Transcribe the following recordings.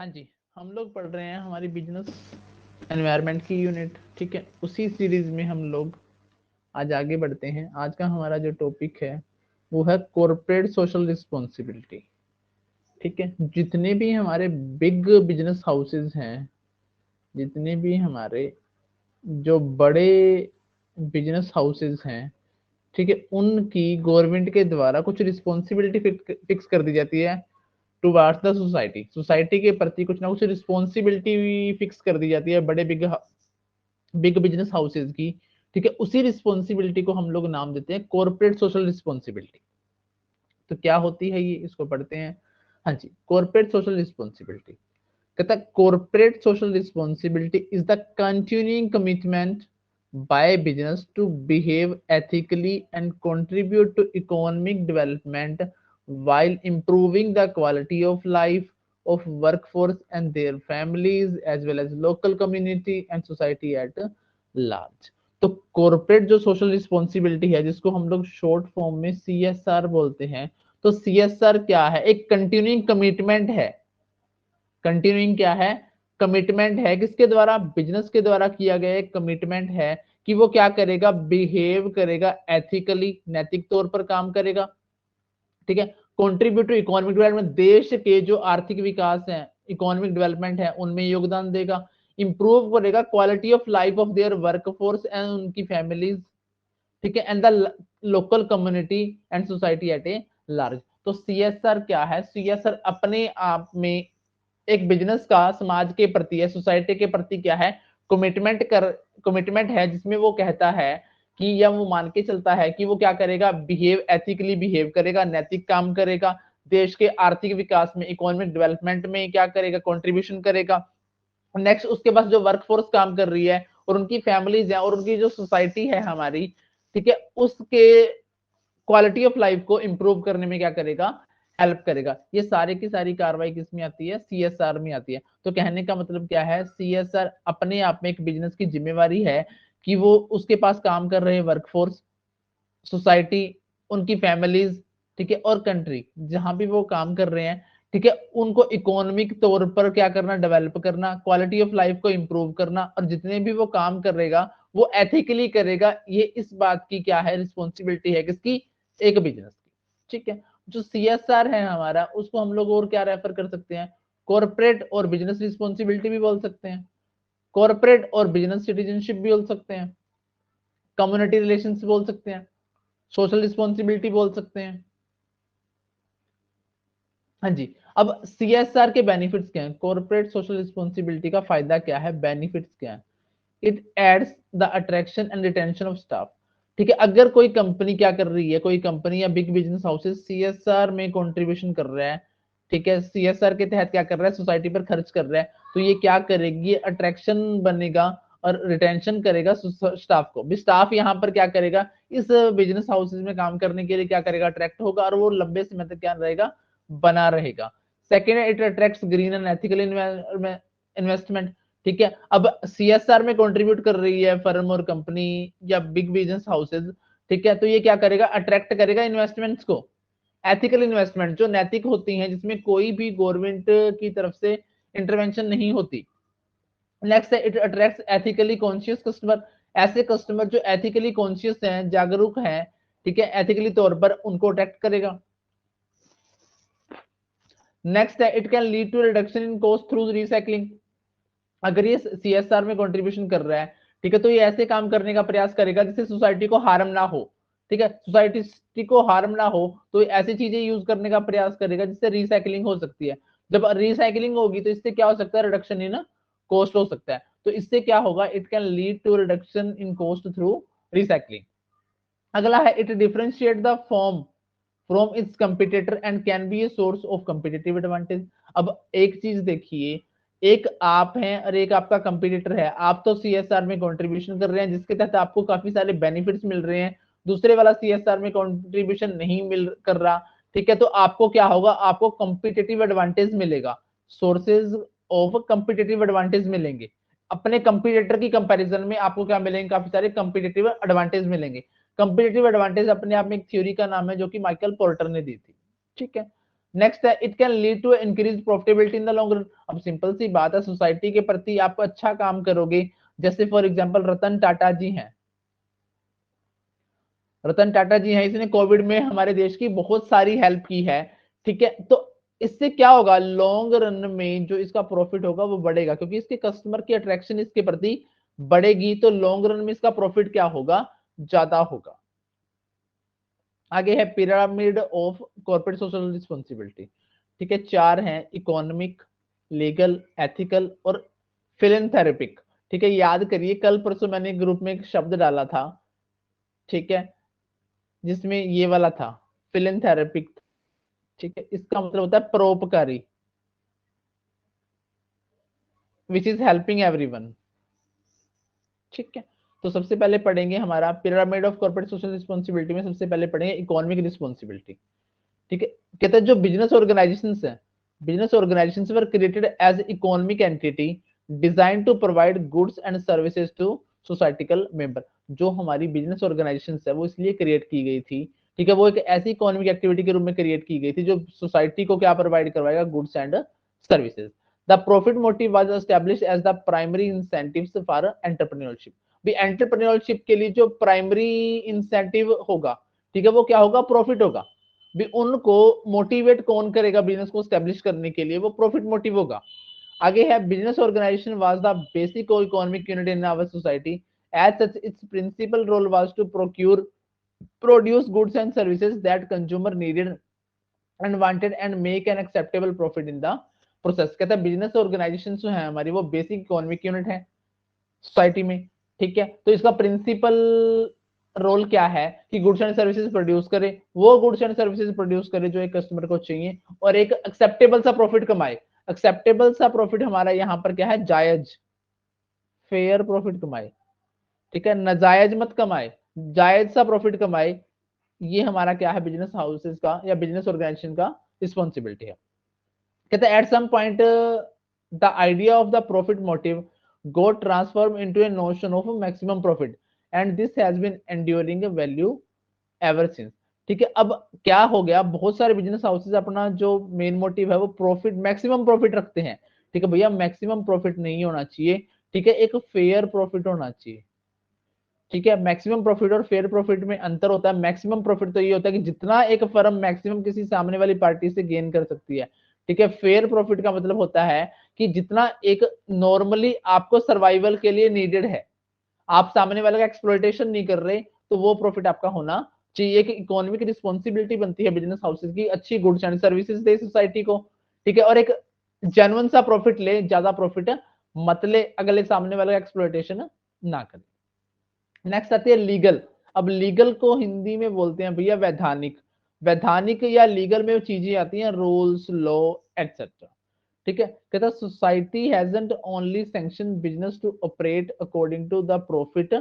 हाँ जी, हम लोग पढ़ रहे हैं हमारी बिजनेस एनवायरनमेंट की यूनिट। ठीक है, उसी सीरीज में हम लोग आज आगे बढ़ते हैं। आज का हमारा जो टॉपिक है वो है कॉर्पोरेट सोशल रिस्पॉन्सिबिलिटी। ठीक है, जितने भी हमारे बिग बिजनेस हाउसेस हैं, जितने भी हमारे जो बड़े बिजनेस हाउसेस हैं, ठीक है, उनकी गवर्नमेंट के द्वारा कुछ रिस्पॉन्सिबिलिटी फिक्स कर दी जाती है टुवार्ड्स द सोसाइटी। सोसाइटी के प्रति कुछ ना कुछ रिस्पॉन्सिबिलिटी फिक्स कर दी जाती है बड़े बिग बिग बिजनेस हाउसेज की। ठीक है, उसी रिस्पॉन्सिबिलिटी को हम लोग नाम देते हैं कॉर्पोरेट सोशल रिस्पॉन्सिबिलिटी। तो क्या होती है ये, इसको पढ़ते हैं। हाँ जी, कॉर्पोरेट सोशल रिस्पॉन्सिबिलिटी कहता है corporate social responsibility is the continuing commitment by business to behave ethically and contribute to economic development while improving the quality of life of workforce and their families as well as local community and society at large। तो corporate जो social responsibility है, जिसको हम लोग short form में CSR बोलते हैं, तो CSR क्या है? एक कंटिन्यूइंग कमिटमेंट है। कंटिन्यूइंग क्या है? कमिटमेंट है। किसके द्वारा? बिजनेस के द्वारा किया गया एक कमिटमेंट है कि वो क्या करेगा? बिहेव करेगा एथिकली, नैतिक तौर पर काम करेगा। ठीक है, कॉन्ट्रीब्यूट टू इकोनॉमिक डेवलपमेंट, देश के जो आर्थिक विकास है, इकोनॉमिक डेवलपमेंट है, उनमें योगदान देगा। इंप्रूव करेगा quality of life of their workforce and उनकी फैमिलीज। ठीक है, and the local community and society at a large. तो CSR क्या है? CSR अपने आप में एक बिजनेस का समाज के प्रति है, सोसाइटी के प्रति क्या है? कमिटमेंट है, जिसमें वो कहता है कि या वो मान के चलता है कि वो क्या करेगा? बिहेव एथिकली बिहेव करेगा, नैतिक काम करेगा, देश के आर्थिक विकास में, इकोनॉमिक डेवलपमेंट में क्या करेगा? कंट्रीब्यूशन करेगा। नेक्स्ट, उसके पास जो वर्कफोर्स काम कर रही है और उनकी फैमिलीज है और उनकी जो सोसाइटी है हमारी, ठीक है, उसके क्वालिटी ऑफ लाइफ को इंप्रूव करने में क्या करेगा? हेल्प करेगा। ये सारी की सारी कार्रवाई किस में आती है? CSR में आती है। तो कहने का मतलब क्या है? CSR अपने आप में एक बिजनेस की जिम्मेवारी है कि वो उसके पास काम कर रहे वर्कफोर्स, सोसाइटी, उनकी फैमिलीज, ठीक है, और कंट्री जहां भी वो काम कर रहे हैं, ठीक है, उनको इकोनॉमिक तौर पर क्या करना? डेवलप करना, क्वालिटी ऑफ लाइफ को इंप्रूव करना, और जितने भी वो काम करेगा वो एथिकली करेगा। ये इस बात की क्या है? रिस्पॉन्सिबिलिटी है किसकी? एक बिजनेस की। ठीक है, जो CSR है हमारा, उसको हम लोग और क्या रेफर कर सकते हैं? कॉर्पोरेट और बिजनेस रिस्पॉन्सिबिलिटी भी बोल सकते हैं, कॉर्पोरेट और बिजनेस सिटीजनशिप भी बोल सकते हैं, कम्युनिटी रिलेशंस बोल सकते हैं, सोशल रिस्पॉन्सिबिलिटी बोल सकते हैं। हाँ जी, अब CSR के बेनिफिट्स क्या हैं? कॉर्पोरेट सोशल रिस्पॉन्सिबिलिटी का फायदा क्या है? बेनिफिट्स क्या है? It adds the attraction and retention of staff. ठीक है, अगर कोई कंपनी क्या कर रही है, कोई कंपनी या बिग बिजनेस हाउसेस CSR में कंट्रीब्यूशन कर रहा है, ठीक है, CSR के तहत क्या कर रहा है? सोसाइटी पर खर्च कर रहा है, तो ये क्या करेगी? अट्रैक्शन बनेगा और रिटेंशन करेगा स्टाफ को भी। स्टाफ यहाँ पर क्या करेगा? इस बिजनेस हाउसेस में काम करने के लिए क्या करेगा? अट्रैक्ट होगा, और वो लंबे समय तक क्या रहेगा? बना रहेगा। सेकेंड है, it attracts green and ethical investment. ठीक है, अब CSR में कंट्रीब्यूट कर रही है फर्म और कंपनी या बिग बिजनेस हाउसेज, ठीक है, तो ये क्या करेगा? अट्रैक्ट करेगा इन्वेस्टमेंट्स को, एथिकल इन्वेस्टमेंट जो नैतिक होती हैं, जिसमें कोई भी गवर्नमेंट की तरफ से इंटरवेंशन नहीं होती। नेक्स्ट है, it attracts ethically conscious customer. ऐसे कस्टमर जो एथिकली कॉन्शियस हैं, जागरूक हैं, ठीक है, एथिकली तौर पर, उनको अट्रैक्ट करेगा। नेक्स्ट है, it can lead to reduction in cost through recycling. अगर ये CSR में कंट्रीब्यूशन कर रहा है, ठीक है, तो ये ऐसे काम करने का प्रयास करेगा जिससे सोसाइटी को हार्म ना हो। ठीक है, सोसाइटी को हार्म ना हो तो ऐसी चीजें यूज करने का प्रयास करेगा जिससे रिसाइकलिंग हो सकती है। जब रिसाइकलिंग होगी तो इससे क्या हो सकता है? रिडक्शन इन कॉस्ट हो सकता है। तो इससे क्या होगा? It can lead to reduction in cost through recycling. अगला है, it differentiate the form from its competitor and can be a source of competitive advantage. अब एक चीज देखिए, एक आप हैं और एक आपका कंपिटिटर है। आप तो CSR में कंट्रीब्यूशन कर रहे हैं जिसके तहत आपको काफी सारे बेनिफिट्स मिल रहे हैं, दूसरे वाला CSR में कंट्रीब्यूशन नहीं मिल कर रहा। ठीक है, तो आपको क्या होगा? आपको कंपिटिटिव एडवांटेज मिलेगा, सोर्सेज ऑफ कंपिटिटिव एडवांटेज मिलेंगे। अपने कंपिटिटर की कंपैरिजन में आपको क्या मिलेंगे? काफी सारे कंपिटिटिव एडवांटेज मिलेंगे। कंपेरेटिव एडवांटेज अपने आप में एक थ्योरी का नाम है जो कि माइकल पोर्टर ने दी थी। ठीक है, नेक्स्ट है it can lead to increase profitability in the long run. अब सिंपल सी बात है, सोसाइटी के प्रति आप अच्छा काम करोगे, जैसे फॉर एग्जांपल रतन टाटा जी हैं, रतन टाटा जी हैं, इसने कोविड में हमारे देश की बहुत सारी हेल्प की है, ठीक है। तो इससे क्या होगा, लॉन्ग रन में जो इसका प्रॉफिट होगा वो बढ़ेगा, क्योंकि इसके कस्टमर की अट्रैक्शन इसके प्रति बढ़ेगी, तो लॉन्ग रन में इसका प्रॉफिट क्या होगा, ज्यादा होगा। आगे है pyramid of corporate social responsibility, ठीक है। चार हैं, इकोनॉमिक, लीगल, एथिकल और फिलेंथेरेपिक, ठीक है। याद करिए कल परसों मैंने ग्रुप में एक शब्द डाला था, ठीक है, जिसमें ये वाला था फिलेंथेरेपिक, ठीक है। इसका मतलब होता है परोपकारी, विच इज हेल्पिंग एवरीवन, ठीक है। तो सबसे पहले पढ़ेंगे हमारा pyramid of corporate social responsibility में सबसे पहले पढ़ेंगे इकोनॉमिक रिस्पॉन्सिबिलिटी, ठीक है। कहते हैं जो बिजनेस ऑर्गेनाइजेशन है, business organisation were created as economic entity design to provide goods and services to societal member. जो हमारी बिजनेस ऑर्गेनाइजेशन है वो इसलिए क्रिएट की गई थी, ठीक है, वो एक ऐसी इकोनॉमिक एक्टिविटी के रूप में क्रिएट की गई थी जो सोसाइटी को क्या प्रोवाइड करवाएगा, goods and services. The profit motive was established as the primary incentives for entrepreneurship. भी एंटरप्रेन्योरशिप के लिए जो प्राइमरी इंसेंटिव होगा, ठीक है, वो क्या होगा, प्रॉफिट होगा। भी उनको मोटिवेट कौन करेगा बिजनेस को स्टैब्लिश करने के लिए, वो प्रॉफिट मोटिव होगा। आगे है business organisation was the basic economic unit in our society, as such its principal role was to procure produce goods and services that consumer needed and wanted and make an acceptable profit in the process. कहता है business organisation जो है हमारी, वो basic economic unit है society में, ठीक है। तो इसका प्रिंसिपल रोल क्या है कि गुड्स एंड सर्विसेज प्रोड्यूस करे, वो गुड्स एंड सर्विसेज प्रोड्यूस करे जो एक कस्टमर को चाहिए, और एक एक्सेप्टेबल सा प्रॉफिट कमाए। एक्सेप्टेबल सा प्रॉफिट हमारा यहाँ पर क्या है, जायज, फेयर प्रॉफिट कमाए, ठीक है, नाजायज मत कमाए, जायज सा प्रॉफिट कमाए। ये हमारा क्या है, बिजनेस हाउसेज का या बिजनेस ऑर्गेनाइजेशन का रिस्पॉन्सिबिलिटी है। कहते हैं at some point the idea of the profit motive got transformed into a notion of maximum profit and this has been enduring value ever since, ठीक है। अब क्या हो गया, बहुत सारे बिजनेस हाउसेज अपना जो मेन मोटिव है वो प्रॉफिट, मैक्सिमम प्रॉफिट रखते हैं, ठीक है। भैया मैक्सिमम प्रॉफिट नहीं होना चाहिए, ठीक है, एक फेयर प्रॉफिट होना चाहिए, ठीक है। मैक्सिमम प्रॉफिट और फेयर प्रॉफिट में अंतर होता है। मैक्सिमम प्रॉफिट तो ये होता है कि जितना एक फर्म मैक्सिमम किसी सामने वाली पार्टी से गेन कर सकती है, ठीक है। फेयर प्रॉफिट का मतलब होता है कि जितना एक नॉर्मली आपको सर्वाइवल के लिए नीडेड है, आप सामने वाले का एक्सप्लॉइटेशन नहीं कर रहे, तो वो प्रॉफिट आपका होना चाहिए। एक इकोनॉमिक रिस्पॉन्सिबिलिटी बनती है बिजनेस हाउसेज की, अच्छी goods and services they society को, ठीक है, और एक जेन्युइन सा प्रॉफिट ले, ज्यादा प्रॉफिट मत ले, अगले सामने वाले का एक्सप्लॉइटेशन ना करे। नेक्स्ट आती है लीगल। अब लीगल को हिंदी में बोलते हैं भैया वैधानिक। वैधानिक या लीगल में चीजें आती हैं रूल्स, लॉ एटसेट्रा, ठीक है। कहता है society hasn't only sanction business to operate according to the profit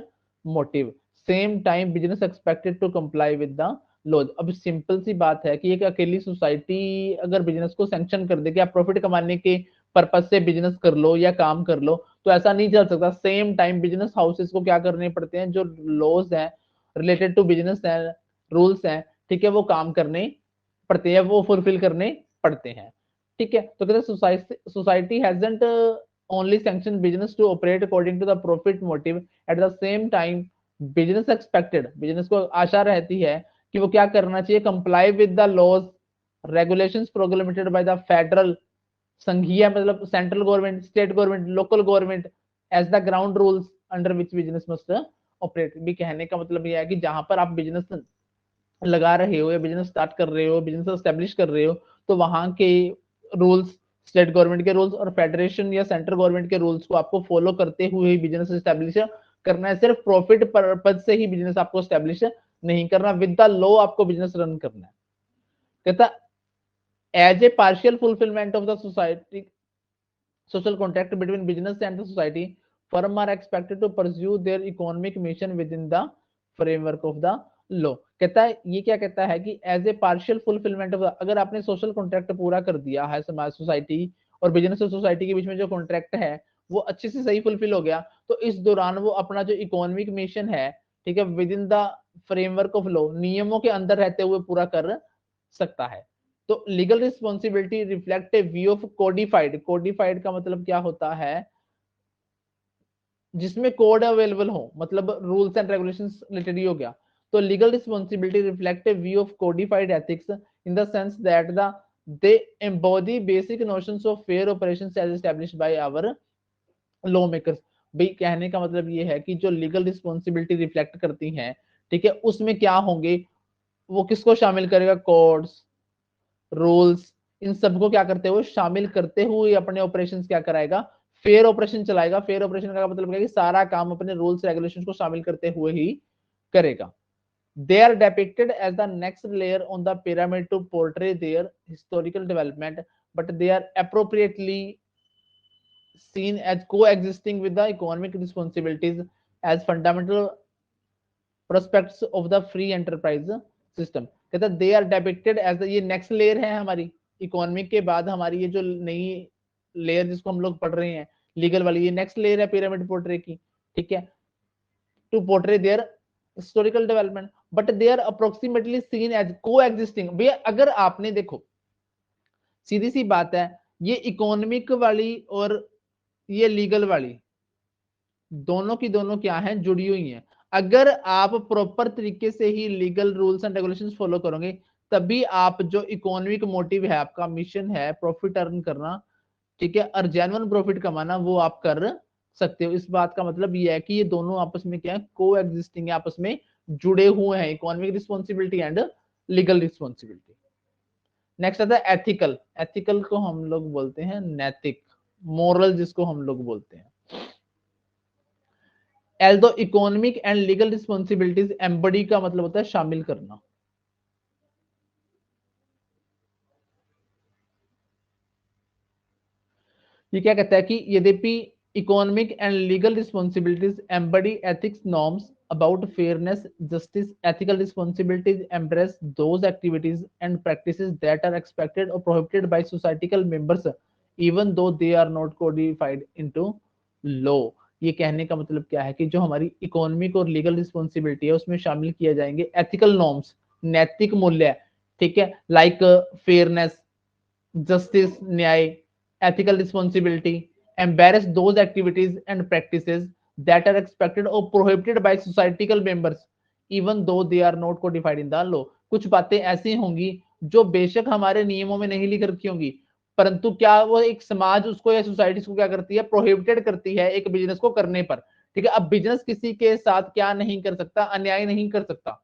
motive, same time business expected to comply with the laws. अब सिंपल सी बात है कि एक अकेली सोसाइटी अगर बिजनेस को सैंक्शन कर दे कि आप प्रॉफिट कमाने के पर्पज से बिजनेस कर लो या काम कर लो, तो ऐसा नहीं चल सकता। सेम टाइम बिजनेस हाउसेस को क्या करने पड़ते हैं, जो लॉज हैं रिलेटेड टू बिजनेस है, रूल्स हैं, ठीक है, वो काम करने पड़ते हैं, वो फुलफिल करने पड़ते हैं, ठीक है। तो कहते हैं society hasn't only sanction business to operate according to the profit motive, at the same time business expected, business को आशा रहती है कि वो क्या करना चाहिए, comply with the laws regulations proclaimed by the federal, संघीय मतलब central government, state government, local government, as the ground rules under which business must operate. भी कहने का मतलब यह है कि जहां पर आप बिजनेस लगा रहे हो या बिजनेस स्टार्ट कर रहे हो, बिजनेस स्टेब्लिश कर रहे हो, तो वहां के रूल्स, स्टेट गवर्नमेंट के रूल्स और फेडरेशन या सेंट्रल गवर्नमेंट के रूल्स को आपको फॉलो करते हुए ही बिजनेस स्टेब्लिश करना है। सिर्फ प्रॉफिट पर्पज से ही बिजनेस आपको स्टेब्लिश नहीं करना, विद द लॉ आपको बिजनेस रन करना है। कहता as a partial fulfilment of the society social contract between business and the society, firm are expected to pursue their economic mission within the framework of the law। कहता है ये क्या कहता है कि as a partial fulfilment of, अगर आपने social contract पूरा कर दिया है समाज सोसाइटी और बिजनेस और सोसाइटी के बीच में जो कॉन्ट्रैक्ट है वो अच्छे से सही फुलफिल हो गया, तो इस दौरान वो अपना जो इकोनॉमिक मिशन है, ठीक है, with in the framework of law, नियमों के अंदर रहते हुए पूरा कर सकता है, तो legal responsibility reflect a view of codified, codified का मतलब क्या होता है, जिसमें कोड अवेलेबल हो, मतलब रूल्स एंड रेगुलेशंस रिलेटेड ही हो गया। तो legal responsibility reflect a view of codified ethics in the sense that the they embody basic notions of fair operations as established by our law makers. भाई कहने का मतलब ये है कि जो लीगल रिस्पॉन्सिबिलिटी रिफ्लेक्ट करती हैं, ठीक है, उसमें क्या होंगे, वो किसको शामिल करेगा, कोड्स, रूल्स, इन सबको क्या करते हुए, शामिल करते हुए अपने ऑपरेशंस क्या कराएगा, फेयर ऑपरेशन चलाएगा। फेयर ऑपरेशन का मतलब क्या है कि सारा काम अपने रूल्स रेगुलेशंस को शामिल करते हुए ही करेगा। They are depicted as the next layer on the pyramid to portray their historical development, but they are appropriately seen as coexisting with the economic responsibilities as fundamental prospects of the free enterprise system। कहता है they are depicted as the, ये next layer है हमारी economic के बाद, हमारी ये जो नई लेयर जिसको हम लोग पढ़ रहे हैं लीगल वाली, ये नेक्स्ट लेयर है पिरामिड पोर्ट्रे की, ठीक है, to portray their historical development, but they are approximately seen as coexisting. भैया अगर आपने देखो, सीधी सी बात है, ये इकोनॉमिक वाली और ये लीगल वाली दोनों की दोनों क्या है, जुड़ी हुई हैं। अगर आप प्रॉपर तरीके से ही legal rules and regulations follow करोगे, तभी आप जो इकोनॉमिक मोटिव है, आपका मिशन है प्रॉफिट अर्न करना, ठीक है, और जेन्युइन प्रॉफिट कमाना, वो आप कर सकते हो। इस बात का मतलब ये है कि ये दोनों आपस में क्या है, को एग्जिस्टिंग है, आपस में जुड़े हुए हैं, economic responsibility and legal responsibility. Next आता है एथिकल। एथिकल को हम लोग बोलते हैं नैतिक, मोरल जिसको हम लोग बोलते हैं। एल्दो इकोनॉमिक एंड लीगल रिस्पॉन्सिबिलिटीज एम्बडी का मतलब होता है शामिल करना। ये क्या कहता है कि यद्यपि economic and legal responsibilities embody ethics norms about fairness, justice, ethical responsibilities embrace those activities and practices that are expected or prohibited by societal members even though they are not codified into law। ये कहने का मतलब क्या है कि जो हमारी economic और लीगल रिस्पॉन्सिबिलिटी है उसमें शामिल किए जाएंगे एथिकल नॉर्म्स, नैतिक मूल्य, ठीक है, लाइक फेयरनेस, justice, न्याय, ethical responsibility, embrace those activities and practices that are expected or prohibited by societal members even though they are not codified in the law। कुछ बातें ऐसी होंगी जो बेशक हमारे नियमों में नहीं लिख रखी होंगी, परंतु क्या वो एक समाज उसको या सोसाइटी को क्या करती है, प्रोहिबिटेड करती है एक बिजनेस को करने पर, ठीक है। अब बिजनेस किसी के साथ क्या नहीं कर सकता, अन्याय नहीं कर सकता,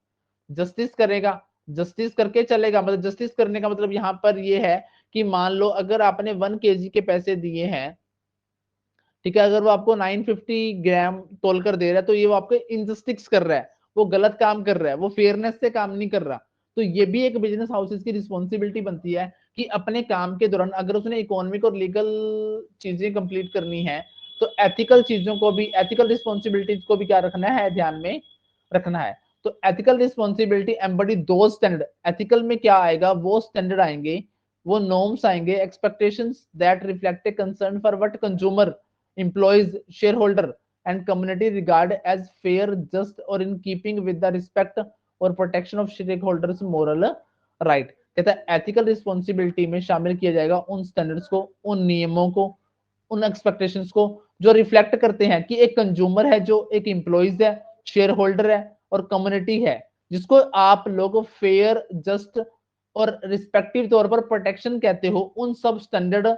जस्टिस करेगा, जस्टिस करके चलेगा। मतलब जस्टिस करने का मतलब यहाँ पर ये है कि मान लो अगर आपने 1 kg के पैसे दिए हैं, ठीक है, अगर वो आपको 950 ग्राम तोल कर दे रहा है, तो ये वो आपको इनजस्टिस कर रहा है, वो गलत काम कर रहा है, वो फेयरनेस से काम नहीं कर रहा। तो ये भी एक बिजनेस हाउसेस की रिस्पॉन्सिबिलिटी बनती है कि अपने काम के दौरान अगर उसने इकोनॉमिक और लीगल चीजें कंप्लीट करनी है, तो एथिकल चीजों को भी, एथिकल रिस्पॉन्सिबिलिटीज को भी क्या रखना है, ध्यान में रखना है। तो एथिकल रिस्पॉन्सिबिलिटी एम्बडी दो स्टैंडर्ड, एथिकल में क्या आएगा, वो स्टैंडर्ड आएंगे, वो नॉर्म्स आएंगे, expectations that reflect a concern for what consumer, employees, shareholder and community regard as fair, just or in keeping with the respect or protection of stakeholders moral right। कहता है ethical responsibility में शामिल किया जाएगा उन standards को, उन नियमों को, उन एक्सपेक्टेशंस को जो रिफ्लेक्ट करते हैं कि एक कंज्यूमर है, जो एक एम्प्लॉइज है, शेयर होल्डर है और कम्युनिटी है, जिसको आप लोग फेयर, जस्ट और रिस्पेक्टिव तौर पर प्रोटेक्शन कहते हो, उन सब स्टैंडर्ड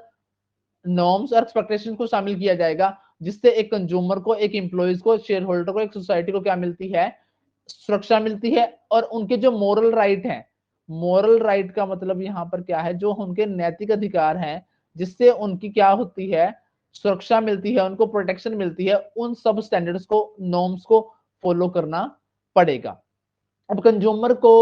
नॉर्म्स और एक्सपेक्टेशन को शामिल किया जाएगा, जिससे एक कंज्यूमर को, एक एम्प्लॉइज को, शेयर होल्डर को, एक सोसाइटी को क्या मिलती है, सुरक्षा मिलती है। और उनके जो मोरल राइट है, मोरल राइट का मतलब यहाँ पर क्या है, जो उनके नैतिक अधिकार हैं, जिससे उनकी क्या होती है, सुरक्षा मिलती है, उनको प्रोटेक्शन मिलती है, उन सब स्टैंडर्ड्स को, नॉर्म्स को फॉलो करना पड़ेगा। अब कंज्यूमर को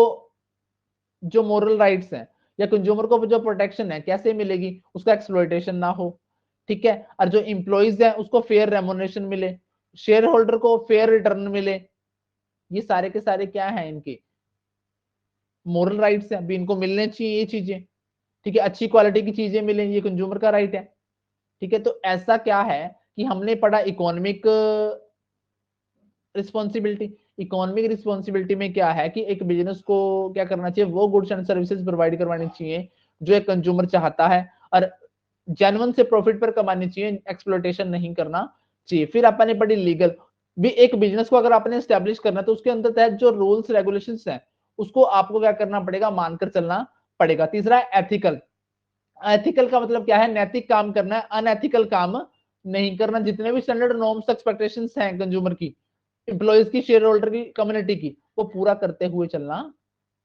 जो मोरल राइट्स हैं या कंज्यूमर को जो प्रोटेक्शन है कैसे मिलेगी, उसका एक्सप्लॉयटेशन ना हो, ठीक है, और जो इंप्लॉइज है उसको फेयर रेमुनरेशन मिले, शेयर होल्डर को फेयर रिटर्न मिले। ये सारे के सारे क्या है, इनके मोरल राइट्स हैं, अभी इनको मिलने चाहिए ये चीजें, ठीक है, अच्छी क्वालिटी की चीजें मिले, ये कंज्यूमर का राइट है, ठीक है। तो ऐसा क्या है कि हमने पढ़ा इकोनॉमिक रिस्पॉन्सिबिलिटी, इकोनॉमिक रिस्पॉन्सिबिलिटी में क्या है कि एक बिजनेस को क्या करना चाहिए, वो गुड्स एंड सर्विसेज प्रोवाइड करवानी चाहिए जो एक कंज्यूमर चाहता है, और जेन्युइन से प्रॉफिट पर कमानी चाहिए, एक्सप्लॉइटेशन नहीं करना चाहिए। फिर आपने पढ़ी लीगल, भी एक बिजनेस को अगर आपने स्टैब्लिश करना है तो उसके अंदर तहत जो रूल्स रेगुलेशंस हैं उसको आपको क्या करना पड़ेगा, मानकर चलना पड़ेगा। तीसरा है एथिकल। एथिकल का मतलब क्या है, नैतिक काम करना है, अनएथिकल काम नहीं करना। जितने भी स्टैंडर्ड नॉर्म्स एक्सपेक्टेशंस हैं कंज्यूमर की, एम्प्लॉइज की, शेयर होल्डर की, कम्युनिटी की, वो पूरा करते हुए चलना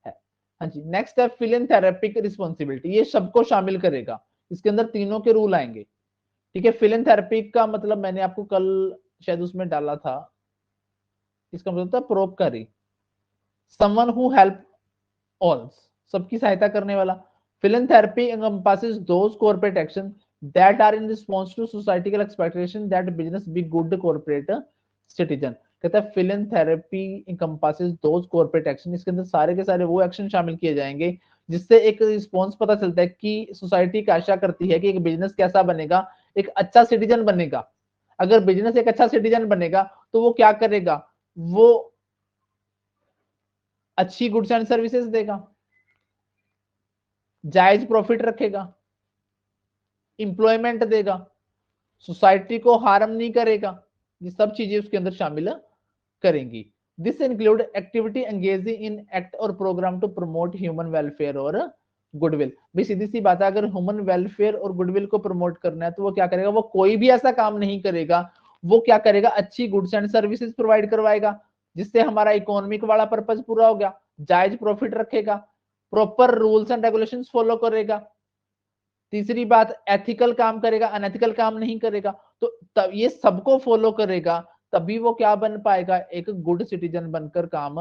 है। हाँ जी, नेक्स्ट है फिलेंथेरेपिक रिस्पॉन्सिबिलिटी, ये सबको शामिल करेगा, इसके अंदर तीनों के रूल आएंगे। ठीक है, फिलेंथेरेपिक का मतलब मैंने आपको कल शायद उसमें डाला था, इसका मतलब था परोपकारी, समवन हु हेल्प ऑल, सबकी सहायता करने वाला। philanthropy encompasses those corporate actions that are in response to societal expectation that business be good corporate citizen। कहता है philanthropy encompasses those corporate action, इसके अंदर सारे के सारे वो एक्शन शामिल किए जाएंगे जिससे एक रिस्पॉन्स पता चलता है कि सोसाइटी क्या आशा करती है कि एक बिजनेस कैसा बनेगा, एक अच्छा सिटीजन बनेगा। अगर बिजनेस एक अच्छा सिटीजन बनेगा तो वो क्या करेगा, वो अच्छी गुड्स एंड सर्विसेज देगा, जायज प्रॉफिट रखेगा, इंप्लॉयमेंट देगा, सोसाइटी को हार्म नहीं करेगा। ये सब चीजें उसके अंदर शामिल करेंगी। This include activity engaging in act और programme to promote human welfare और गुडविल। भी सीधी सी बात है, अगर ह्यूमन वेलफेयर और गुडविल को प्रमोट करना है तो वो क्या करेगा, वो कोई भी ऐसा काम नहीं करेगा, वो क्या करेगा, अच्छी गुड्स एंड सर्विसेज प्रोवाइड करवाएगा जिससे हमारा इकोनॉमिक वाला पर्पज पूरा हो गया, जायज प्रॉफिट रखेगा, proper rules and regulations follow करेगा। तीसरी बात, एथिकल काम करेगा, अनएथिकल काम नहीं करेगा। तो तब ये सबको फॉलो करेगा, तभी वो क्या बन पाएगा, एक गुड सिटीजन बनकर काम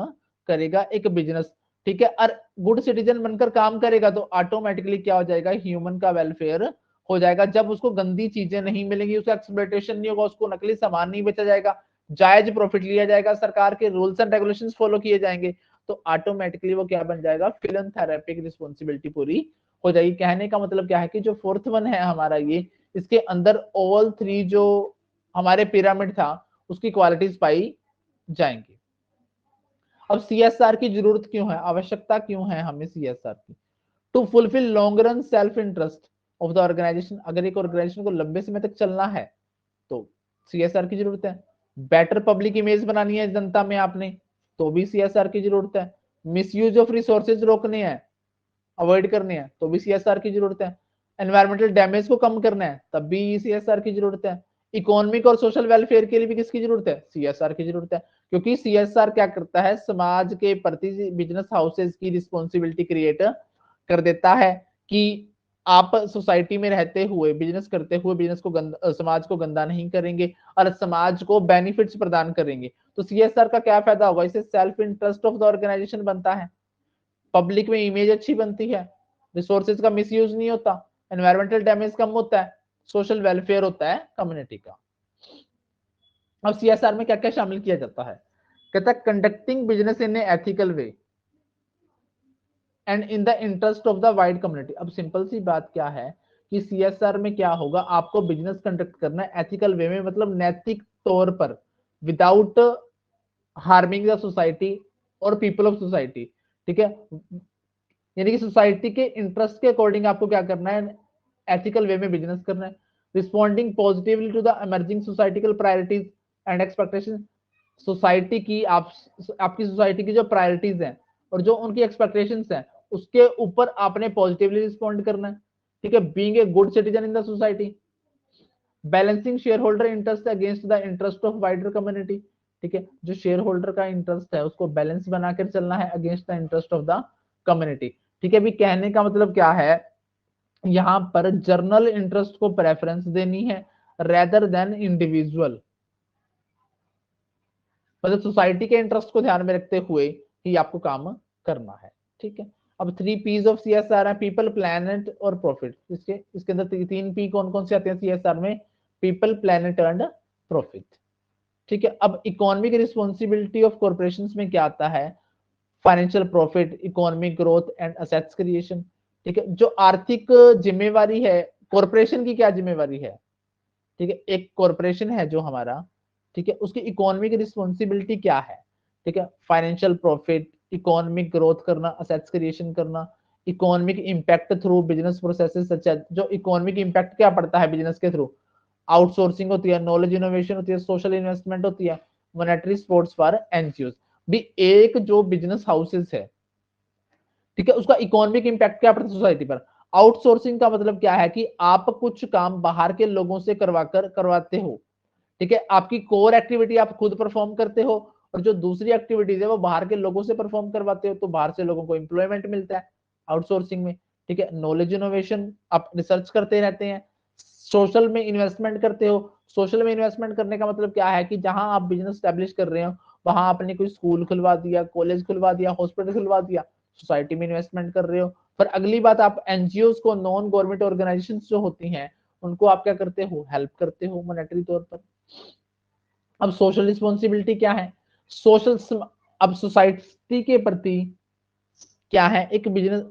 करेगा एक बिजनेस। ठीक है, और गुड सिटीजन बनकर काम करेगा तो ऑटोमेटिकली क्या हो जाएगा, ह्यूमन का वेलफेयर हो जाएगा। जब उसको गंदी चीजें नहीं मिलेंगी, उसका एक्सप्लॉइटेशन नहीं होगा, उसको नकली सामान नहीं बेचा जाएगा, जायज प्रॉफिट लिया जाएगा, सरकार के रूल्स एंड रेगुलेशंस फॉलो किए जाएंगे, तो ऑटोमेटिकली वो क्या बन जाएगा, फिलैंथ्रोपिक रिस्पॉन्सिबिलिटी पूरी हो जाएगी। कहने का मतलब क्या है कि जो फोर्थ वन है हमारा ये, इसके अंदर ऑल थ्री जो हमारे पिरामिड था उसकी क्वालिटीज पाई जाएंगी। अब सीएसआर की जरूरत क्यों है, आवश्यकता क्यों है हमें सीएसआर की, to fulfil long run self interest of the organisation. अगर एक ऑर्गेनाइजेशन को लंबे समय तक चलना है तो सीएसआर की जरूरत है। बेटर पब्लिक इमेज बनानी है जनता में आपने, तो भी सीएसआर की जरूरत है। मिसयूज ऑफ रिसोर्सेज रोकने हैं, अवॉइड करने हैं, तो भी सीएसआर की जरूरत है। एनवायरमेंटल डैमेज को कम करना है, तब भी सीएसआर की जरूरत है। इकोनॉमिक और सोशल वेलफेयर के लिए भी किसकी जरूरत है, सीएसआर की जरूरत है। क्योंकि सीएसआर क्या करता है, समाज के प्रति बिजनेस हाउसेज की रिस्पॉन्सिबिलिटी क्रिएट कर देता है कि आप सोसाइटी में रहते हुए, बिजनेस करते हुए, बिजनेस को समाज को गंदा नहीं करेंगे और समाज को बेनिफिट्स प्रदान करेंगे। तो सीएसआर का क्या फायदा होगा, इससे self interest of the organisation बनता है, पब्लिक में इमेज अच्छी बनती है, रिसोर्सेज का मिसयूज नहीं होता, एनवायरमेंटल डैमेज कम होता है, सोशल वेलफेयर होता है कम्युनिटी का। अब सीएसआर में क्या क्या शामिल किया जाता है, कहता है conducting business in ethical way and in the interest of the wide community. अब सिंपल सी बात क्या है कि सीएसआर में क्या होगा, आपको बिजनेस कंडक्ट करना है एथिकल वे में, मतलब नैतिक तौर पर, विदाउट हार्मिंग द सोसाइटी और पीपल ऑफ सोसाइटी। ठीक है, यानी कि सोसाइटी के इंटरेस्ट के अकॉर्डिंग आपको क्या करना है, एथिकल वे में बिजनेस करना है। Responding positively to the emerging societal priorities and expectation. Society की आपकी सोसाइटी की जो प्रायोरिटीज हैं और जो उनकी एक्सपेक्टेशंस हैं उसके ऊपर आपने पॉजिटिवली रिस्पॉन्ड करना है। ठीक है, being a good citizen in the society, balancing share holder interest against the interest of wider community. ठीक है, जो शेयर होल्डर का इंटरेस्ट है उसको बैलेंस बनाकर चलना है against the interest of the community. ठीक है, भी कहने का मतलब क्या है, यहां पर जर्नल इंटरेस्ट को प्रेफरेंस देनी है रेदर देन इंडिविजुअल, मतलब सोसाइटी के इंटरेस्ट को ध्यान में रखते हुए ही आपको काम करना है। ठीक है, अब 3 P's ऑफ सीएसआर है, पीपल, प्लैनेट और प्रॉफिट। इसके अंदर 3 P कौन कौन से आते हैं सीएसआर में, पीपल, प्लैनेट एंड प्रॉफिट। ठीक है, अब इकोनॉमिक रिस्पॉन्सिबिलिटी ऑफ कॉर्पोरेशन में क्या आता है, financial profit, economic growth and assets creation. ठीक है, जो आर्थिक जिम्मेवारी है कॉर्पोरेशन की, क्या जिम्मेवारी है, ठीक है, एक कॉर्पोरेशन है जो हमारा, ठीक है, उसकी इकोनॉमिक रिस्पॉन्सिबिलिटी क्या है, ठीक है, फाइनेंशियल प्रॉफिट, इकोनॉमिक ग्रोथ करना, असेट्स क्रिएशन करना, economic impact through business processes such as, जो इकोनॉमिक इम्पैक्ट क्या पड़ता है बिजनेस के थ्रू, आउटसोर्सिंग होती है, नॉलेज इनोवेशन होती है, सोशल इन्वेस्टमेंट होती है, मॉनेटरी सपोर्ट्स फॉर एनजीओ। भी एक जो बिजनेस हाउसेस है, ठीक है, उसका इकोनॉमिक इम्पैक्ट क्या पड़ता है सोसाइटी पर। आउटसोर्सिंग का मतलब क्या है कि आप कुछ काम बाहर के लोगों से करवाते हो, ठीक है, आपकी कोर एक्टिविटी आप खुद परफॉर्म करते हो और जो दूसरी एक्टिविटीज है वो बाहर के लोगों से परफॉर्म करवाते हो, तो बाहर से लोगों को एम्प्लॉयमेंट मिलता है आउटसोर्सिंग में, ठीक है। नॉलेज इनोवेशन, आप रिसर्च करते रहते हैं। सोशल में इन्वेस्टमेंट करते हो, सोशल में इन्वेस्टमेंट करने का मतलब क्या है कि जहां आप बिजनेस स्टैब्लिश कर रहे हो वहां आपने कोई स्कूल खुलवा दिया, कॉलेज खुलवा दिया, हॉस्पिटल खुलवा दिया, सोसाइटी में इन्वेस्टमेंट कर रहे हो। फिर अगली बात, आप एनजीओ को, नॉन गवर्नमेंट ऑर्गेनाइजेशन जो होती हैं उनको आप क्या करते हो, हेल्प करते हो मॉनेटरी तौर पर। अब सोशल रिस्पॉन्सिबिलिटी क्या है, सोशल, अब सोसाइटी के प्रति क्या है, एक बिजनेस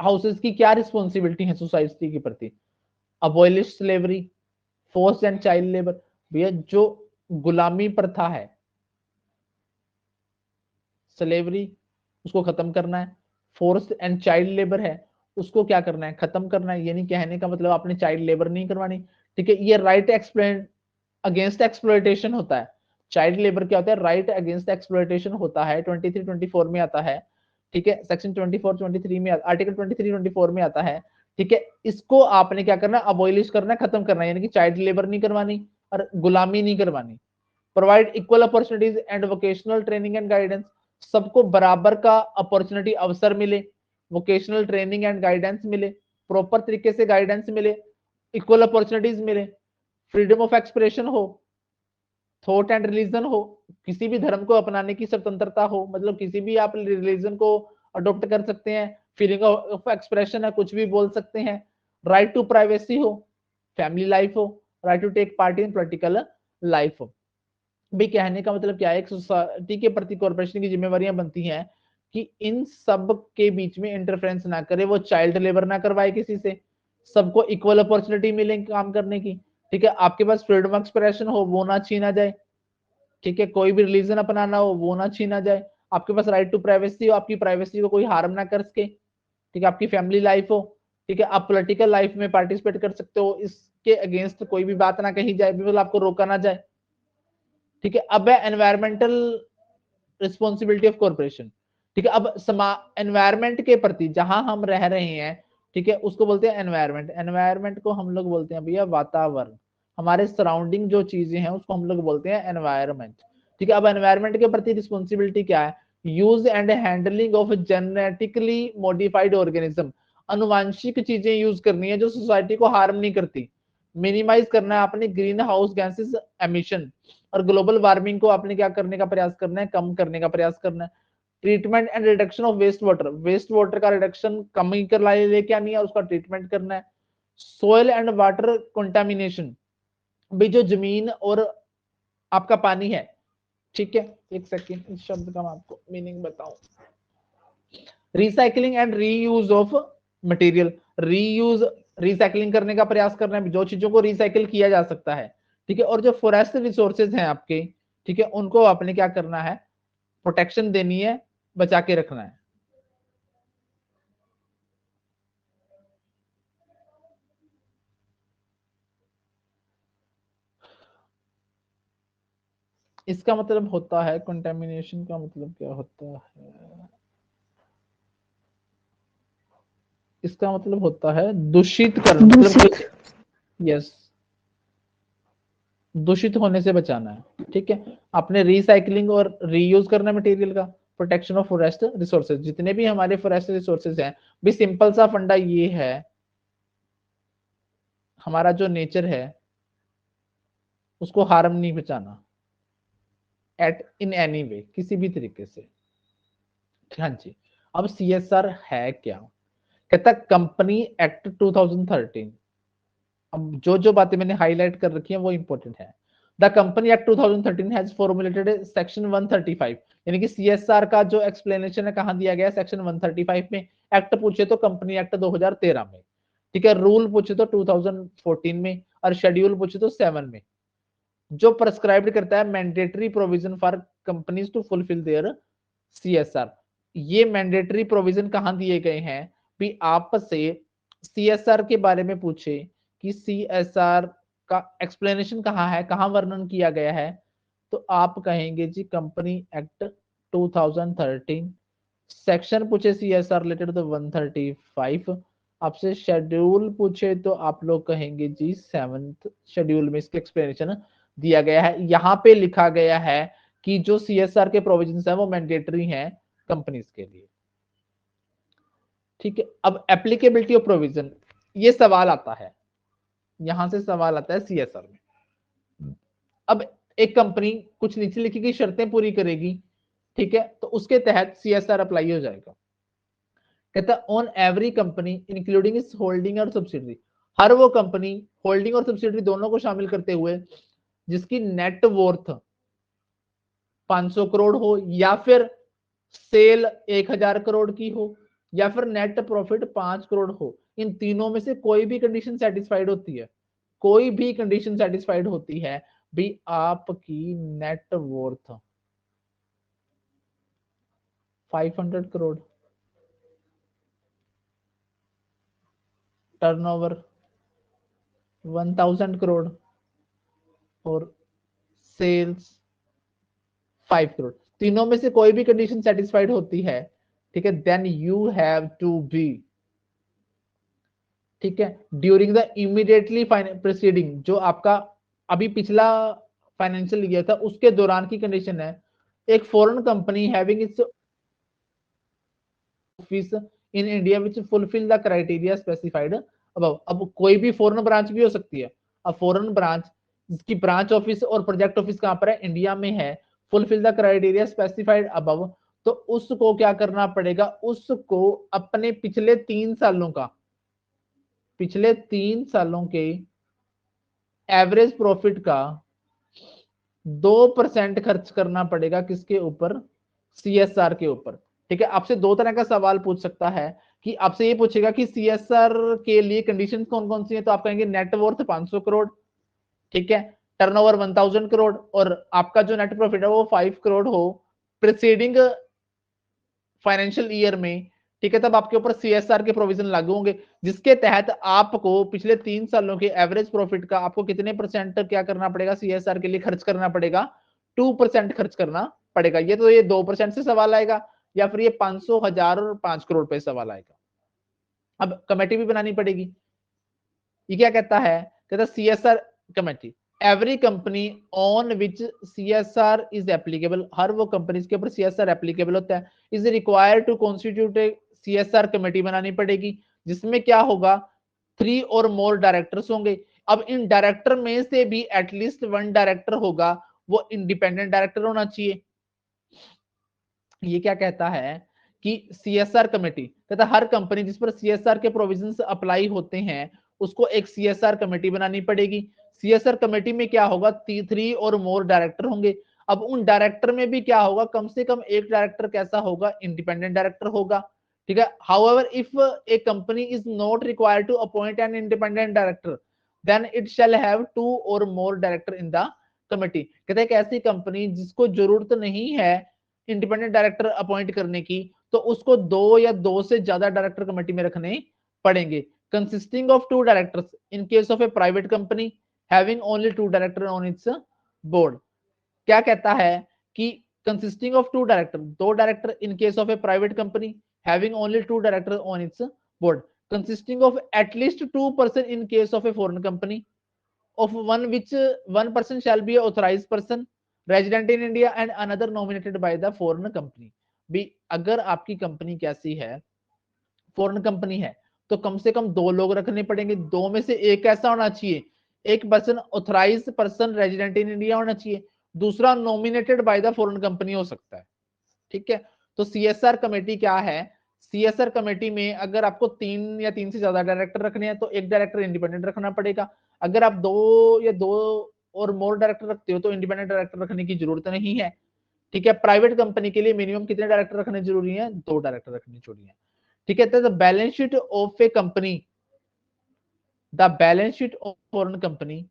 हाउसेस की क्या रिस्पॉन्सिबिलिटी है सोसाइटी के प्रति। Abolish slavery, force and child labour, भैया जो गुलामी प्रथा है, स्लेवरी, उसको खत्म करना है। फोर्स एंड चाइल्ड लेबर है, उसको क्या करना है, खत्म करना है। यानी कहने का मतलब आपने चाइल्ड लेबर नहीं करवानी, ठीक है। ये राइट एक्सप्लेन अगेंस्ट एक्सप्लॉयटेशन होता है। चाइल्ड लेबर क्या होता है, राइट अगेंस्ट एक्सप्लॉयटेशन होता है, 23 24 में आता है, ठीक है। सेक्शन 24 23 में, आर्टिकल 23 24 में आता है, ठीक है। इसको आपने क्या करना है, अबॉलिश करना है, खत्म करना है, यानी कि चाइल्ड लेबर नहीं करवानी और गुलामी नहीं करवानी। Provide equal opportunities and vocational training and guidance, सबको बराबर का अपॉर्चुनिटी, अवसर मिले, वोकेशनल ट्रेनिंग एंड गाइडेंस मिले, प्रॉपर तरीके से गाइडेंस मिले, इक्वल अपॉर्चुनिटीज मिले, फ्रीडम ऑफ एक्सप्रेशन हो, थॉट एंड रिलीजन हो, किसी भी धर्म को अपनाने की स्वतंत्रता हो, मतलब किसी भी आप रिलीजन को अडॉप्ट कर सकते हैं, फीलिंग ऑफ एक्सप्रेशन है, कुछ भी बोल सकते हैं, राइट टू प्राइवेसी हो, फैमिली लाइफ हो, right to take part in political life हो। भी कहने का मतलब क्या है, एक सोसाइटी के प्रति कॉर्पोरेशन की जिम्मेवारियां बनती हैं कि इन सब के बीच में इंटरफेरेंस ना करे, वो चाइल्ड लेबर ना करवाए किसी से, सबको इक्वल अपॉर्चुनिटी मिले काम करने की, ठीक है। आपके पास फ्रीडम ऑफ एक्सप्रेशन हो, वो ना छीना जाए, ठीक है। कोई भी रिलीजन अपनाना हो वो ना छीना जाए, आपके पास राइट टू प्राइवेसी हो, आपकी प्राइवेसी को कोई हार्म ना कर सके, ठीक है। आपकी फैमिली लाइफ हो, ठीक है, आप पॉलिटिकल लाइफ में पार्टिसिपेट कर सकते हो, इसके अगेंस्ट कोई भी बात ना कही जाए, बिल्कुल आपको रोका ना जाए, ठीक है। अब है एनवायरमेंटल रिस्पॉन्सिबिलिटी ऑफ कॉर्पोरेशन, ठीक है। अब एनवायरमेंट के प्रति जहां हम रह रहे हैं, ठीक है, उसको बोलते हैं एनवायरमेंट। एनवायरमेंट को हम लोग बोलते हैं भैया वातावरण, हमारे सराउंडिंग जो चीजें हैं उसको हम लोग बोलते हैं एनवायरमेंट, ठीक है। अब एनवायरमेंट के प्रति रिस्पॉन्सिबिलिटी क्या है, use and handling of genetically modified organism, अनुवांशिक चीजें यूज करनी है जो सोसाइटी को हार्म नहीं करती, मिनिमाइज करना है अपने ग्रीन हाउस गैसेस एमिशन, और ग्लोबल वार्मिंग को आपने क्या करने का प्रयास करना है, कम करने का प्रयास करना है। Treatment and reduction of waste water का रिडक्शन कम ही कर लेके आनी है, उसका ट्रीटमेंट करना है। सोयल एंड वाटर कंटामिनेशन, भी जो जमीन और आपका पानी है, ठीक है। एक सेकेंड, इस शब्द का मैं आपको मीनिंग बताऊं। Recycling and reuse of material, reuse, recycling करने का प्रयास करना है, जो चीजों को रिसाइकिल किया जा सकता है, ठीक है। और जो फॉरेस्ट रिसोर्सेज हैं आपके, ठीक है, उनको आपने क्या करना है, प्रोटेक्शन देनी है, बचा के रखना है। इसका मतलब होता है, कंटेमिनेशन का मतलब क्या होता है, इसका मतलब होता है दूषित करना, मतलब यस, दूषित होने से बचाना है, ठीक है। आपने रिसाइकलिंग और रीयूज करना मटेरियल का, प्रोटेक्शन ऑफ फॉरेस्ट रिसोर्सेज, जितने भी हमारे फॉरेस्ट रिसोर्सेज हैं, भी सिंपल सा फंडा ये है, हमारा जो नेचर है उसको हार्म नहीं बचाना एट इन एनी वे, किसी भी तरीके से। हाँ जी। अब सीएसआर है क्या, कहता कंपनी एक्ट 2013। अब जो जो बातें मैंने हाईलाइट कर रखी हैं वो इंपॉर्टेंट है। The company act 2013 has formulated section 135, यानी कि सीएसआर का जो एक्सप्लेनेशन है कहां दिया गया, सेक्शन 135 में। एक्ट पूछे तो कंपनी एक्ट 2013 में, ठीक है। रूल पूछे तो 2014 में, और शेड्यूल पूछे तो 7 में, जो प्रेस्क्राइब्ड करता है mandatory provision for companies to fulfil their CSR. ये मैंडेटरी प्रोविजन कहां दिए गए हैं, भी आपसे सीएसआर के बारे में पूछे कि सीएसआर का एक्सप्लेनेशन कहाँ है, कहाँ वर्णन किया गया है, तो आप कहेंगे जी कंपनी एक्ट 2013, सेक्शन पूछे सीएसआर रिलेटेड तो 135, आपसे शेड्यूल पूछे तो आप लोग कहेंगे जी 7th शेड्यूल में इसके एक्सप्लेनेशन दिया गया है। यहाँ पे लिखा गया है कि जो सीएसआर के प्रोविजंस है वो मैंडेटरी हैं कंपनीज के लिए। ठीक है, अब एप्लीकेबिलिटी ऑफ प्रोविजन, ये सवाल आता है, यहां से सवाल आता है सीएसआर में। अब एक कंपनी कुछ नीचे लिखी गई शर्तें पूरी करेगी, ठीक है, तो उसके तहत सीएसआर अप्लाई हो जाएगा। कहता ऑन एवरी कंपनी इंक्लूडिंग इस होल्डिंग और सब्सिडरी, हर वो कंपनी होल्डिंग और सब्सिडरी दोनों को शामिल करते हुए जिसकी नेट वर्थ 500 करोड़ हो, या फिर सेल 1000 करोड़ की हो, या फिर नेट प्रॉफिट 5 करोड़ हो, इन तीनों में से कोई भी कंडीशन सेटिस्फाइड होती है, कोई भी कंडीशन सेटिस्फाइड होती है भी आपकी net worth 500 crore, turnover 1000 crore और सेल्स 5 करोड़, तीनों में से कोई भी कंडीशन सेटिस्फाइड होती है, ठीक है, then you have to be, ठीक है, ड्यूरिंग द इमीडिएटली प्रीसीडिंग, जो आपका अभी पिछला फाइनेंशियल ईयर था उसके दौरान की कंडीशन है, एक foreign company having its office in India which fulfil the criteria specified above. अब कोई भी फॉरेन ब्रांच भी हो सकती है, अब फॉरेन ब्रांच जिसकी ब्रांच ऑफिस और प्रोजेक्ट ऑफिस कहां पर है, इंडिया में है, fulfil the criteria specified above, तो उसको क्या करना पड़ेगा, उसको अपने पिछले 3 सालों का, पिछले 3 सालों के एवरेज प्रॉफिट का 2% खर्च करना पड़ेगा, किसके ऊपर, सीएसआर के ऊपर। ठीक है, आपसे दो तरह का सवाल पूछ सकता है कि आपसे ये पूछेगा कि सीएसआर के लिए कंडीशंस कौन कौन सी है, तो आप कहेंगे नेटवर्थ 500 करोड़, ठीक है, टर्नओवर 1000 करोड़ और आपका जो नेट प्रॉफिट है वो 5 करोड़ हो प्रीसीडिंग फाइनेंशियल ईयर में, ठीक है, तब आपके ऊपर सीएसआर के प्रोविजन लागू होंगे, जिसके तहत आपको पिछले 3 सालों के एवरेज प्रॉफिट का आपको कितने परसेंट क्या करना पड़ेगा, सीएसआर के लिए खर्च करना पड़ेगा, 2% खर्च करना पड़ेगा। ये तो ये 2% से सवाल आएगा, या फिर ये 500, 1000 और 5 करोड़ पे सवाल आएगा। अब कमेटी भी बनानी पड़ेगी। ये क्या कहता है, कहता CSR committee, every company on which CSR is applicable, हर वो कंपनीज के ऊपर सीएसआर एप्लीकेबल होता है, is required to constitute a CSR committee बनानी पड़ेगी, जिसमें क्या होगा, 3 और मोर डायरेक्टर्स होंगे। अब इन डायरेक्टर में से भी एटलीस्ट 1 डायरेक्टर होगा, वो इंडिपेंडेंट डायरेक्टर होना चाहिए। ये क्या कहता है कि सीएसआर कमेटी, कहता हर कंपनी जिस पर सीएसआर के प्रोविजंस अप्लाई होते हैं उसको एक सीएसआर कमेटी बनानी पड़ेगी। सीएसआर कमेटी में क्या होगा, 3 और मोर डायरेक्टर होंगे। अब उन डायरेक्टर में भी क्या होगा, कम से कम एक डायरेक्टर कैसा होगा, इंडिपेंडेंट डायरेक्टर होगा। ठीक है, however if a company is not required to appoint an independent director then it shall have 2 और more director in the committee. कहते हैं एक ऐसी कंपनी जिसको जरूरत नहीं है इंडिपेंडेंट डायरेक्टर अपॉइंट करने की, तो उसको 2 या 2 से ज्यादा डायरेक्टर कमेटी में रखने पड़ेंगे, consisting of 2 directors in case of A private company having only 2 director on it's board. क्या कहता है कि consisting of 2 director, 2 director in case of A private company having only 2 director on it's board, consisting of at least 2 person in case of a foreign company, of one which one person shall be an authorized person resident in India and another nominated by the foreign company। भी अगर आपकी company कैसी है, foreign company है, तो कम से कम 2 लोग रखने पड़ेंगे, 2 में से एक ऐसा होना चाहिए, एक person authorised person resident in India होना चाहिए, दूसरा nominated by the foreign company हो सकता है। ठीक है, तो सीएसआर कमेटी क्या है, सीएसआर कमेटी में अगर आपको 3 या 3 से ज्यादा डायरेक्टर रखने हैं तो एक डायरेक्टर इंडिपेंडेंट रखना पड़ेगा। अगर आप 2 या 2 और मोर डायरेक्टर रखते हो तो इंडिपेंडेंट डायरेक्टर रखने की जरूरत नहीं है। ठीक है, प्राइवेट कंपनी के लिए मिनिमम कितने डायरेक्टर रखने जरूरी है, 2 डायरेक्टर रखने जरूरी है। ठीक है, तो balance sheet of A company, the balance sheet of foreign company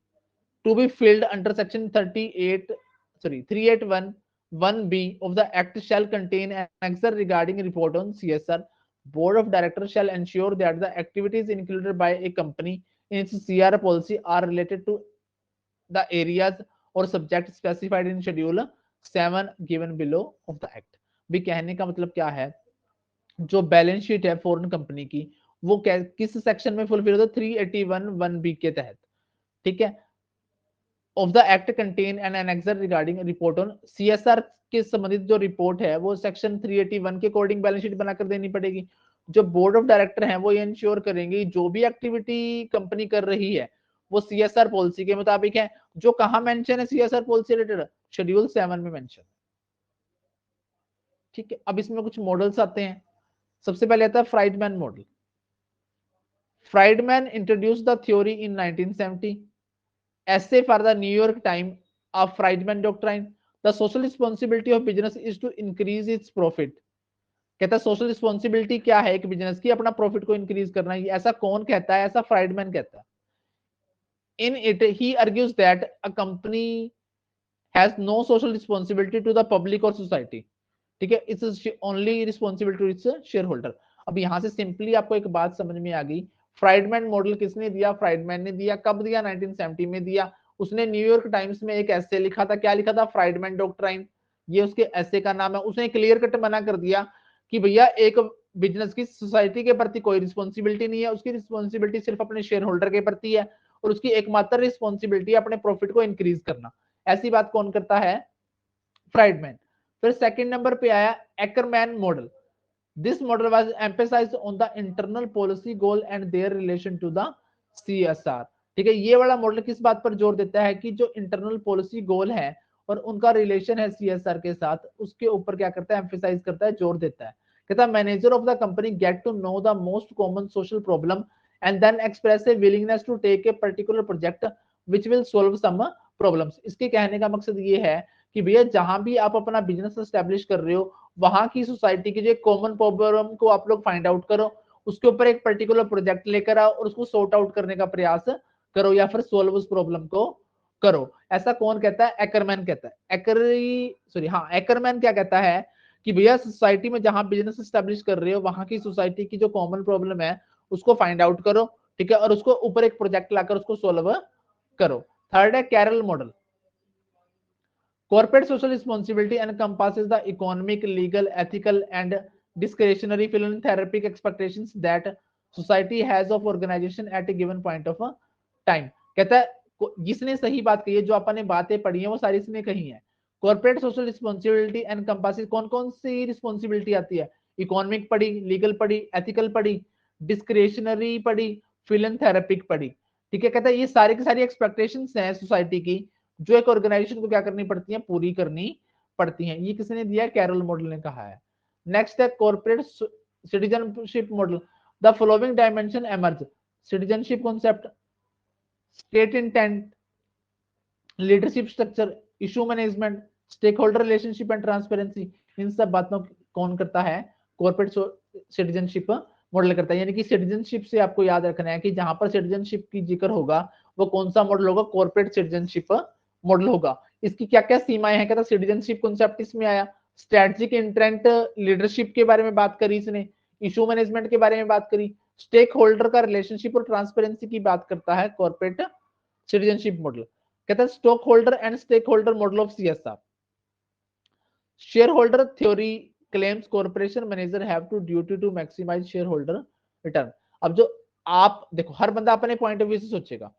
to be filled under section 381(1)(b) of the act shall contain an annexure regarding report on CSR Board of directors shall ensure that the activities included by a company in its CR policy are related to the areas or subject specified in schedule 7 given below of the act। भी कहने का मतलब क्या है, जो balance sheet है foreign company की वो किस सेक्शन में फुलफिल होता है, 381(1)(b) के तहत, ठीक है। Of the act contain an annexure regarding report on CSR के संबंधित जो रिपोर्ट है वो सेक्शन 381 के अकॉर्डिंग बैलेंस शीट बनाकर देनी पड़ेगी। जो बोर्ड ऑफ डायरेक्टर हैं वो ये इंश्योर करेंगे जो भी एक्टिविटी कंपनी कर रही है वो सीएसआर पॉलिसी के मुताबिक है। जो कहां मेंशन है सीएसआर पॉलिसी रिलेटेड, शेड्यूल 7 में मेंशन, ठीक है। अब इसमें कुछ मॉडल्स आते हैं। सबसे पहले आता है Friedman model. Friedman introduce the theory in 1970। Essay for the New York Times of Friedman Doctrine. The social responsibility of business is to increase its profit। कहता है सोशल रिस्पॉन्सिबिलिटी क्या है एक बिजनेस की, अपना प्रॉफिट को इंक्रीज करना है। ऐसा कौन कहता है, ऐसा फ्राइडमैन कहता है। In it he argues that a company has no social responsibility to the public और सोसाइटी, ठीक है। Its only responsibility to its shareholder. अब यहां से सिंपली आपको एक बात समझ में आ गई, फ्राइडमैन मॉडल किसने दिया, फ्राइडमैन ने दिया। कब दिया, 1970 में दिया। उसने न्यूयॉर्क टाइम्स में एक ऐसे लिखा था, क्या लिखा था, फ्राइडमैन डॉक्ट्राइन, ये उसके ऐसे का नाम है। उसने क्लियर कट मना कर दिया कि भैया एक बिजनेस की सोसाइटी के प्रति कोई रिस्पॉन्सिबिलिटी नहीं है, उसकी रिस्पॉन्सिबिलिटी सिर्फ अपने शेयर होल्डर के प्रति है और उसकी एकमात्र रिस्पॉन्सिबिलिटी अपने प्रॉफिट को इंक्रीज करना। ऐसी बात कौन करता है, फ्राइडमैन। फिर सेकंड नंबर पे आया Ackerman model. This model was emphasised on the internal policy goal and their relation to the CSR, ठीक है। ये वाला मॉडल किस बात पर जोर देता है कि जो इंटरनल पॉलिसी गोल है और उनका रिलेशन है सीएसआर के साथ, उसके ऊपर क्या करता है, एम्फसाइज करता है, जोर देता है। कहता है manager of the company get to know the most common social problem and then express a willingness to take a particular project which will solve some problems. इसके कहने का मकसद ये है कि भैया जहां भी आप अपना बिजनेस एस्टेब्लिश कर रहे हो वहां की सोसाइटी की जो कॉमन प्रॉब्लम को आप लोग फाइंड आउट करो, उसके ऊपर एक पर्टिकुलर प्रोजेक्ट लेकर आओ और उसको सॉर्ट आउट करने का प्रयास करो या फिर सोल्व उस प्रॉब्लम को करो। ऐसा कौन कहता है, एकरमैन कहता है। एकरमैन क्या कहता है कि भैया सोसाइटी में जहां बिजनेस एस्टेब्लिश कर रहे हो वहां की सोसाइटी की जो कॉमन प्रॉब्लम है उसको फाइंड आउट करो, ठीक है, और उसको ऊपर एक प्रोजेक्ट लाकर उसको सोल्व करो। थर्ड है Carroll model. Corporate social responsibility encompasses the economic, legal, ethical, and discretionary philanthropic expectations that society has of organization at a given point of time। कहता है जिसने सही बात कही है, जो अपन ने बातें पढ़ी हैं वो सारी इसने कही है। कॉर्पोरेट सोशल रिस्पॉन्सिबिलिटी एनकम्पासेस, कौन कौन सी रिस्पॉन्सिबिलिटी आती है, इकोनॉमिक पढ़ी, लीगल पढ़ी, एथिकल पढ़ी, डिस्क्रिशनरी पढ़ी, फिलैंथ्रोपिक पढ़ी, ठीक है। कहता है ये सारी की सारी एक्सपेक्टेशंस हैं सोसाइटी की जो एक ऑर्गेनाइजेशन को क्या करनी पड़ती है, पूरी करनी पड़ती है। ये किसने दिया, कैरल मॉडल ने कहा है। नेक्स्ट है corporate citizenship model. The following dimension emerge, citizenship concept, state intent, leadership structure, issue management, stakeholder relationship and transparency. इन सब बातों कौन करता है, कॉर्पोरेट सिटीजनशिप मॉडल करता है। यानी कि सिटीजनशिप से आपको याद रखना है कि जहां पर सिटीजनशिप की जिक्र होगा वो कौन सा मॉडल होगा, कॉर्पोरेट सिटीजनशिप मॉडल होगा। इसकी क्या क्या सीमाएं हैं, कहता सिटीजनशिप कॉन्सेप्ट इसमें आया, स्ट्रेटेजिक इंटेंट लीडरशिप के बारे में बात करी इसने, इशू मैनेजमेंट के बारे में बात करी, स्टेक होल्डर का रिलेशनशिप और ट्रांसपेरेंसी की बात करता है कॉर्पोरेट सिटीजनशिप मॉडल। कहता है stockholder and stakeholder model of CSR. Shareholder theory claims corporation manager have to duty to maximise shareholder return. अब जो आप देखो हर बंदा अपने पॉइंट ऑफ व्यू से सोचेगा,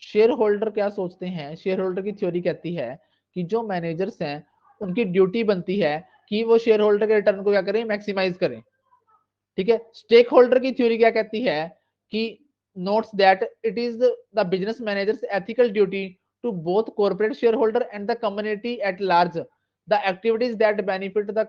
शेयर होल्डर क्या सोचते हैं, शेयर होल्डर की थ्योरी कहती है कि जो मैनेजर्स हैं उनकी ड्यूटी बनती है कि वो शेयर होल्डर के रिटर्न को क्या करें, मैक्सिमाइज करें, ठीक है। स्टेक होल्डर की थ्योरी क्या कहती है कि notes that it is the business manager's ethical duty to both corporate shareholder and the community at large, the activities that benefit the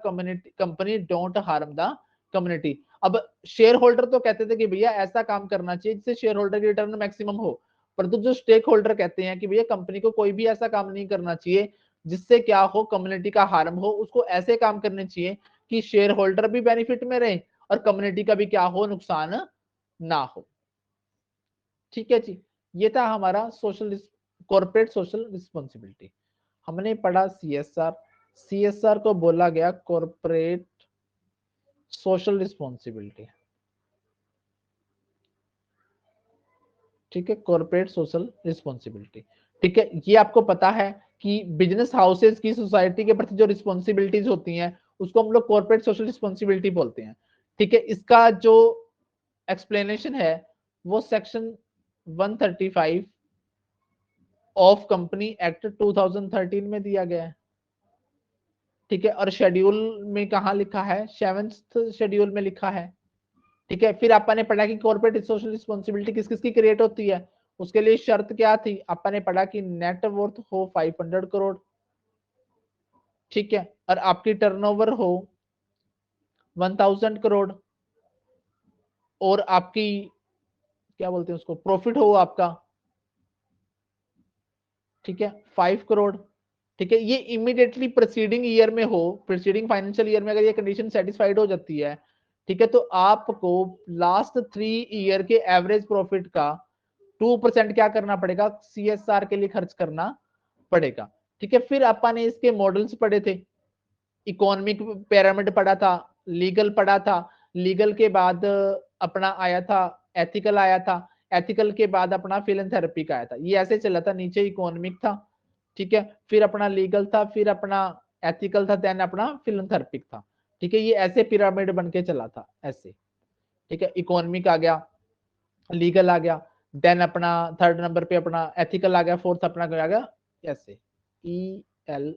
company don't harm the community। अब share holder तो कहते थे कि भैया ऐसा काम करना चाहिए जिससे शेयर होल्डर की रिटर्न मैक्सिमम हो, परंतु जो स्टेक होल्डर कहते हैं कि भैया कंपनी को कोई भी ऐसा काम नहीं करना चाहिए जिससे क्या हो, कम्युनिटी का हार्म हो, उसको ऐसे काम करने चाहिए कि शेयर होल्डर भी बेनिफिट में रहे और कम्युनिटी का भी क्या हो, नुकसान ना हो, ठीक है जी। ये था हमारा सोशल कॉर्पोरेट सोशल रिस्पॉन्सिबिलिटी। हमने पढ़ा सीएसआर, सीएसआर को बोला गया कॉर्पोरेट सोशल रिस्पॉन्सिबिलिटी। ठीक है, कॉर्पोरेट सोशल रिस्पॉन्सिबिलिटी। ठीक है, ये आपको पता है कि बिजनेस हाउसेज की सोसाइटी के प्रति जो रिस्पॉन्सिबिलिटीज होती हैं उसको हम लोग कॉर्पोरेट सोशल रिस्पॉन्सिबिलिटी बोलते हैं। ठीक है, इसका जो एक्सप्लेनेशन है वो सेक्शन 135 ऑफ कंपनी एक्ट 2013 में दिया गया है। ठीक है, और शेड्यूल में कहा लिखा है, 7th शेड्यूल में लिखा है। ठीक है, फिर आपने पढ़ा कि कॉर्पोरेट सोशल रिस्पॉन्सिबिलिटी किस किस की क्रिएट होती है। उसके लिए शर्त क्या थी, आपने पढ़ा कि नेट वर्थ हो 500 करोड़। ठीक है, और आपकी टर्नओवर हो 1000 करोड़, और आपकी क्या बोलते हैं उसको, प्रॉफिट हो आपका, ठीक है, 5 करोड़। ठीक है, ये इमीडिएटली प्रीसीडिंग ईयर में हो, प्रीसीडिंग फाइनेंशियल ईयर में अगर ये कंडीशन सेटिस्फाइड हो जाती है, ठीक है, तो आपको लास्ट 3 ईयर के एवरेज प्रॉफिट का 2% क्या करना पड़ेगा, सीएसआर के लिए खर्च करना पड़ेगा। ठीक है, फिर अपन ने इसके मॉडल्स पढ़े थे, इकोनॉमिक पिरामिड पढ़ा था, लीगल पढ़ा था, लीगल के बाद अपना आया था एथिकल, आया था एथिकल के बाद अपना फिलैंथेरेपी का आया था। ये ऐसे चला था, नीचे इकोनॉमिक था, ठीक है, फिर अपना लीगल था, फिर अपना एथिकल था, देन अपना फिलैंथेरेपिक था। ठीक है, ये ऐसे पिरामिड बन के चला था ऐसे। ठीक है, इकोनॉमिक आ गया, लीगल आ गया, देन अपना थर्ड नंबर पे अपना एथिकल आ गया, फोर्थ अपना आ गया ऐसे ई एल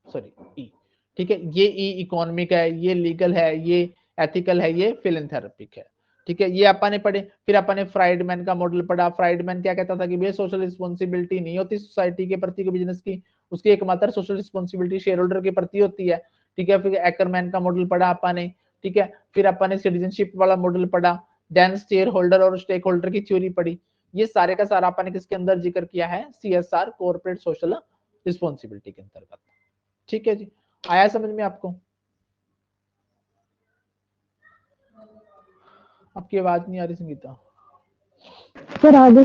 सॉरी ई। ठीक है, ये ई इकोनॉमिक है, ये लीगल है, ये एथिकल है, ये फिलैंथेरेपिक है। ठीक है, ये अपन ने पढ़े। फिर अपन ने फ्राइडमैन का मॉडल पढ़ा। फ्राइडमैन क्या कहता था कि भैया सोशल रिस्पॉन्सिबिलिटी नहीं होती सोसाइटी के प्रति बिजनेस की, उसकी एकमात्र सोशल रिस्पॉन्सिबिलिटी शेयर होल्डर के प्रति होती है। ठीक है, फिर एकरमैन का मॉडल पढ़ा अपन ने। ठीक है, फिर अपन ने सिटीजनशिप वाला मॉडल पढ़ा, देन शेयर होल्डर और स्टेक होल्डर की थ्योरी पढ़ी। ये सारे का सारा अपन ने किसके अंदर जिक्र किया है, सीएसआर कॉर्पोरेट सोशल रिस्पॉन्सिबिलिटी के अंतर्गत। ठीक है जी, आया समझ में आपको? आपकी आवाज नहीं आ रही संगीता। सर आगे